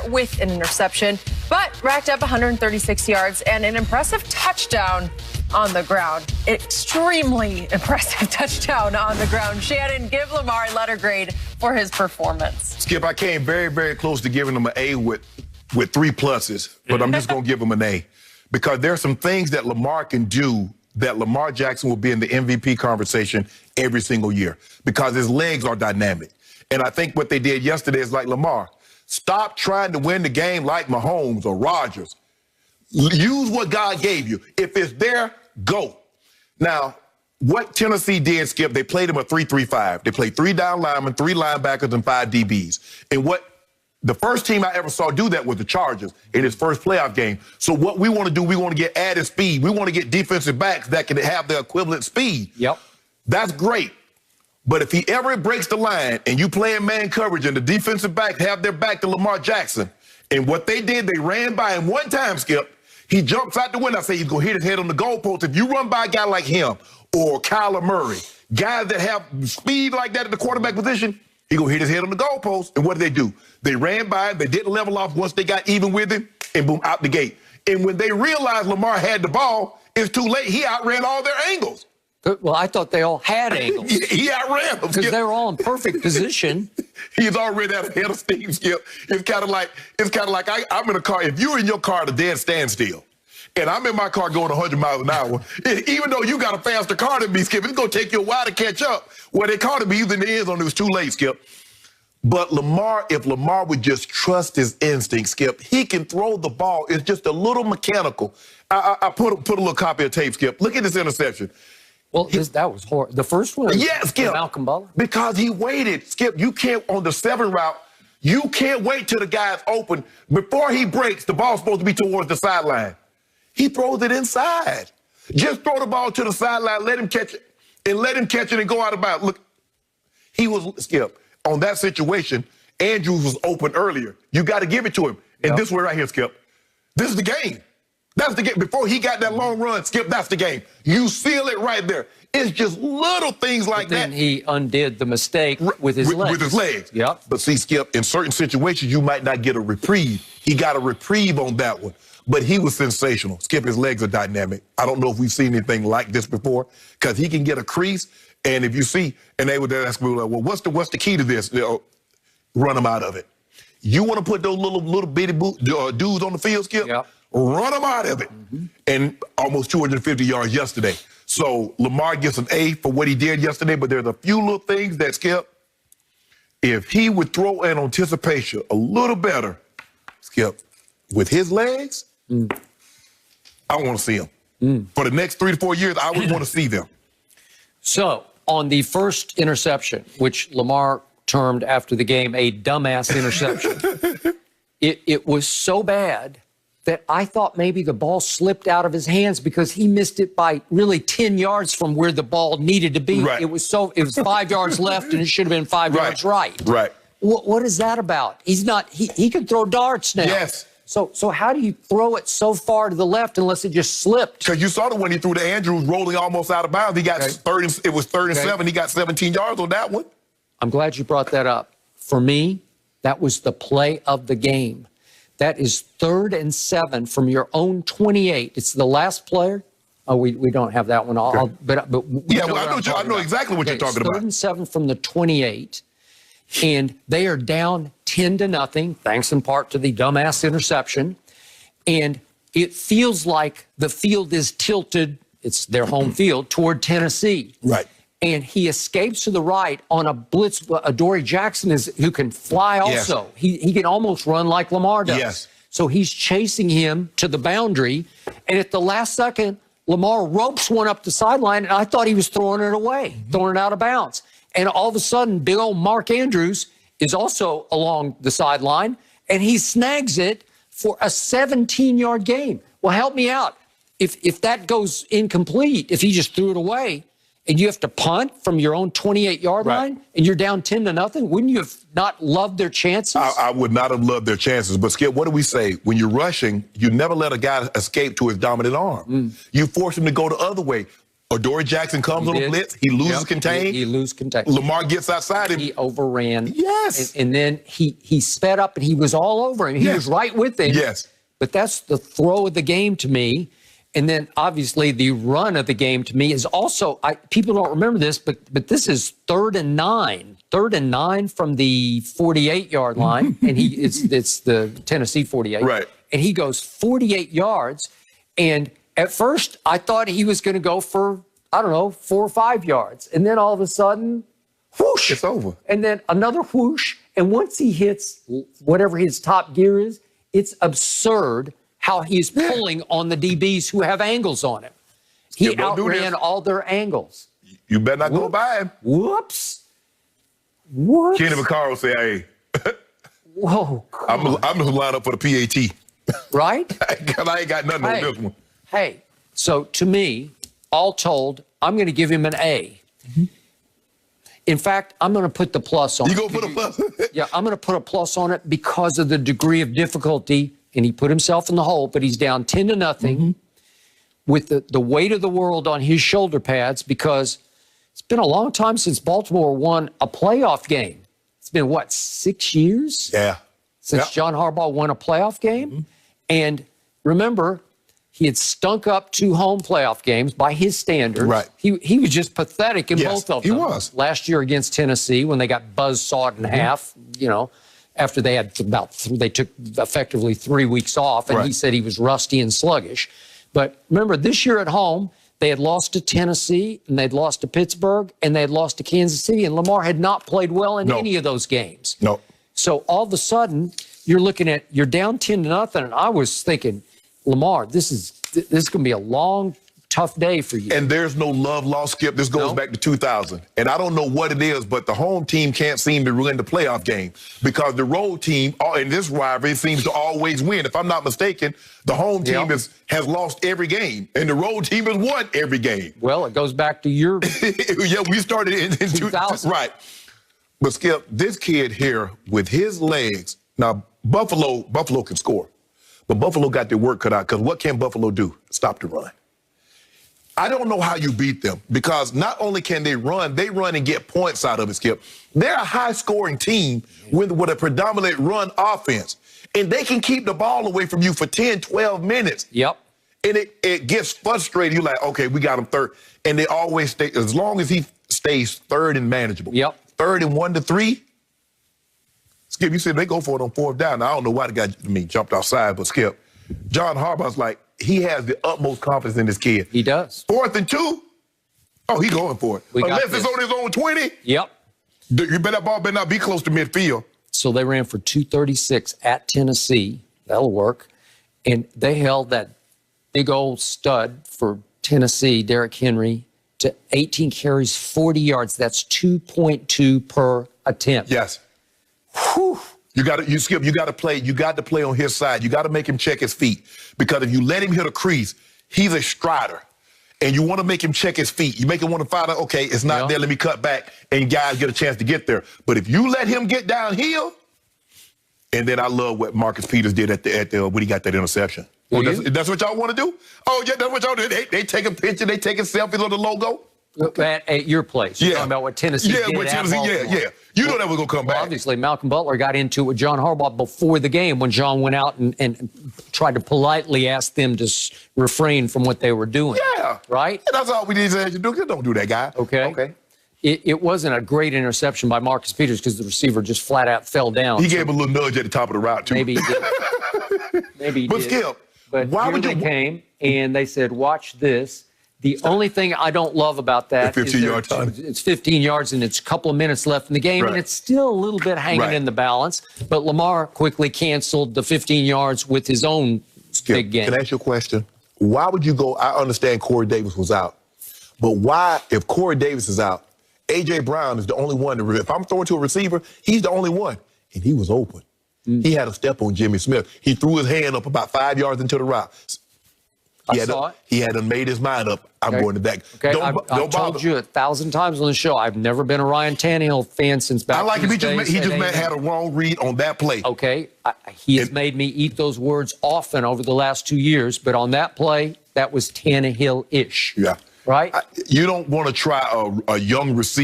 with an interception, but racked up 136 yards and an impressive touchdown on the ground. Extremely impressive touchdown on the ground. Shannon, give Lamar a letter grade for his performance. Skip, I came very, very close to giving him an A with 3 pluses, but I'm just going to give him an A because there are some things that Lamar can do that Lamar Jackson will be in the MVP conversation every single year because his legs are dynamic. And I think what they did yesterday is like, Lamar, stop trying to win the game like Mahomes or Rodgers. Use what God gave you. If it's there, go. Now, what Tennessee did, Skip, they played him a 3-3-5. They played 3 down linemen, 3 linebackers, and 5 DBs. And what the first team I ever saw do that was the Chargers in his first playoff game. So what we want to do, we want to get added speed. We want to get defensive backs that can have the equivalent speed. Yep. That's great. But if he ever breaks the line and you play in man coverage and the defensive backs have their back to Lamar Jackson, and what they did, they ran by him one time, Skip. He jumps out the window. I say he's going to hit his head on the goalpost. If you run by a guy like him or Kyler Murray, guys that have speed like that at the quarterback position, he's going to hit his head on the goalpost. And what did they do? They ran by him. They didn't level off once they got even with him, and boom, out the gate. And when they realized Lamar had the ball, it's too late. He outran all their angles. Well, I thought they all had angles. He outran them. Because they were all in perfect position. He's already at a head of steam, Skip. It's kind of like I'm in a car. If you're in your car at a dead standstill, and I'm in my car going 100 miles an hour, even though you got a faster car than me, Skip, it's going to take you a while to catch up. Well, they caught him in the end zone. It was too late, Skip. But Lamar, if Lamar would just trust his instinct, Skip, he can throw the ball. It's just a little mechanical. I put a little copy of tape, Skip. Look at this interception. Well, that was horrible. The first one, yes, Skip, Malcolm Butler. Because he waited. Skip, you can't, on the 7 route, you can't wait till the guy's open. Before he breaks, the ball's supposed to be towards the sideline. He throws it inside. Just throw the ball to the sideline, let him catch it, and go out of bounds. Look, he was, Skip, on that situation, Andrews was open earlier. You got to give it to him. And this way right here, Skip, this is the game. That's the game. Before he got that long run, Skip, that's the game. You seal it right there. It's just little things like that. Then he undid the mistake with his legs. With his legs. Yep. But see, Skip, in certain situations, you might not get a reprieve. He got a reprieve on that one. But he was sensational. Skip, his legs are dynamic. I don't know if we've seen anything like this before because he can get a crease. And if you see, and they would ask me, well, what's the key to this? Run them out of it. You want to put those little bitty dudes on the field, Skip? Yep. Run them out of it. And almost 250 yards yesterday. So Lamar gets an A for what he did yesterday, but there's a few little things that, Skip, if he would throw in anticipation a little better, Skip, with his legs, I want to see him. For the next 3 to 4 years, I would want to see them. So, on the first interception, which Lamar termed after the game a dumbass interception, it was so bad that I thought maybe the ball slipped out of his hands because he missed it by really 10 yards from where the ball needed to be. Right. It was 5 yards left and it should have been 5 yards right. Right. What is that about? He's not, he can throw darts now. Yes. So how do you throw it so far to the left unless it just slipped? Because you saw the one he threw to Andrews rolling almost out of bounds. He got it was 3rd and 7. He got 17 yards on that one. I'm glad you brought that up. For me, that was the play of the game. That is 3rd and 7 from your own 28. It's the last player. Oh, we don't have that one. But yeah, well, I know exactly what you're talking about. 3rd and 7 from the 28, and they are down 10-0, thanks in part to the dumbass interception. And it feels like the field is tilted. It's their home field toward Tennessee. Right. And he escapes to the right on a blitz. Adoree Jackson who can fly also. Yes. He can almost run like Lamar does. Yes. So he's chasing him to the boundary. And at the last second, Lamar ropes one up the sideline, and I thought he was throwing it away, throwing it out of bounds. And all of a sudden, big old Mark Andrews is also along the sideline, and he snags it for a 17-yard gain. Well, help me out. If that goes incomplete, if he just threw it away, and you have to punt from your own 28-yard line, and you're down 10-0, wouldn't you have not loved their chances? I would not have loved their chances. But, Skip, what do we say? When you're rushing, you never let a guy escape to his dominant arm. You force him to go the other way. Adoree Jackson comes on a blitz. He loses contain. He loses contain. Lamar gets outside him. He overran. Yes. And then he sped up and he was all over him. He was right with him. Yes. But that's the throw of the game to me. And then obviously the run of the game to me is also, people don't remember this, but this is 3rd and 9. 3rd and 9 from the 48-yard line. And it's the Tennessee 48. Right. And he goes 48 yards. And at first, I thought he was going to go for, I don't know, 4 or 5 yards. And then all of a sudden, whoosh. It's over. And then another whoosh. And once he hits whatever his top gear is, it's absurd how he's pulling on the DBs who have angles on him. He outran all their angles. You better not go by him. Whoops. What? Kenny Vaccaro say, hey. Whoa. I'm going to line up for the PAT. Right? Because I ain't got nothing on this one. Hey, so to me, all told, I'm going to give him an A. In fact, I'm going to put the plus on it. You going to put a plus? Yeah, I'm going to put a plus on it because of the degree of difficulty. And he put himself in the hole, but he's down 10-0 with the weight of the world on his shoulder pads because it's been a long time since Baltimore won a playoff game. It's been, what, 6 years? Yeah. Since John Harbaugh won a playoff game. And remember, he had stunk up 2 home playoff games by his standards. Right. He was just pathetic in both of them. He was. Last year against Tennessee when they got buzzsawed in half, you know, after they had they took effectively 3 weeks off, and he said he was rusty and sluggish. But remember, this year at home, they had lost to Tennessee, and they'd lost to Pittsburgh, and they had lost to Kansas City, and Lamar had not played well in any of those games. No. So all of a sudden, you're down 10-0, and I was thinking, Lamar, this is going to be a long, tough day for you. And there's no love lost, Skip. This goes back to 2000. And I don't know what it is, but the home team can't seem to win the playoff game because the road team in this rivalry seems to always win. If I'm not mistaken, the home team has lost every game, and the road team has won every game. Well, it goes back to your we started in 2000. Right. But, Skip, this kid here with his legs, now, Buffalo can score, but Buffalo got their work cut out because what can Buffalo do? Stop the run. I don't know how you beat them because not only can they run and get points out of it, Skip. They're a high-scoring team with a predominant run offense, and they can keep the ball away from you for 10, 12 minutes. Yep. And it gets frustrating. You're like, okay, we got him third. And they always stay, as long as he stays third and manageable. Yep. 3rd and 1 to 3. Skip, you said they go for it on 4th down. Now, I don't know why the guy jumped outside, but Skip, John Harbaugh's like, he has the utmost confidence in this kid. He does. 4th and 2? Oh, he going for it. Unless it's on his own 20? Yep. You bet that ball better not be close to midfield. So they ran for 236 at Tennessee. That'll work. And they held that big old stud for Tennessee, Derrick Henry, to 18 carries, 40 yards. That's 2.2 per attempt. Yes. Whew. You got to play on his side. You got to make him check his feet because if you let him hit a crease, he's a strider. And you want to make him check his feet. You make him want to find out, okay, it's not there, let me cut back, and guys get a chance to get there. But if you let him get downhill, and then I love what Marcus Peters did at the when he got that interception. That's what y'all want to do? Oh, yeah, that's what y'all do. They take a picture, they take a selfie on the logo. At your place. You're talking about what Tennessee did with Tennessee, yeah. You know that was going to come back. Obviously, Malcolm Butler got into it with John Harbaugh before the game when John went out and tried to politely ask them to refrain from what they were doing. Yeah. Right? And that's all we need to do. Don't do that, guy. Okay. It wasn't a great interception by Marcus Peters because the receiver just flat out fell down. He gave a little nudge at the top of the route, too. Maybe he did. Maybe he did. But Skip, but why here would they came and they said, watch this. The only thing I don't love about that is it's 15 yards and it's a couple of minutes left in the game, and it's still a little bit hanging in the balance. But Lamar quickly canceled the 15 yards with his own big game. Can I ask you a question? Why would you go? I understand Corey Davis was out, but why, if Corey Davis is out, A.J. Brown is the only one. If I'm throwing to a receiver, he's the only one, and he was open. He had a step on Jimmy Smith. He threw his hand up about 5 yards into the route. He hadn't made his mind up. I'm going to that. Okay, I've told you 1,000 times on the show, I've never been a Ryan Tannehill fan since back. I like him. He just had a wrong read on that play. Okay, he has made me eat those words often over the last 2 years, but on that play, that was Tannehill-ish. Yeah. Right. You don't want to try a young receiver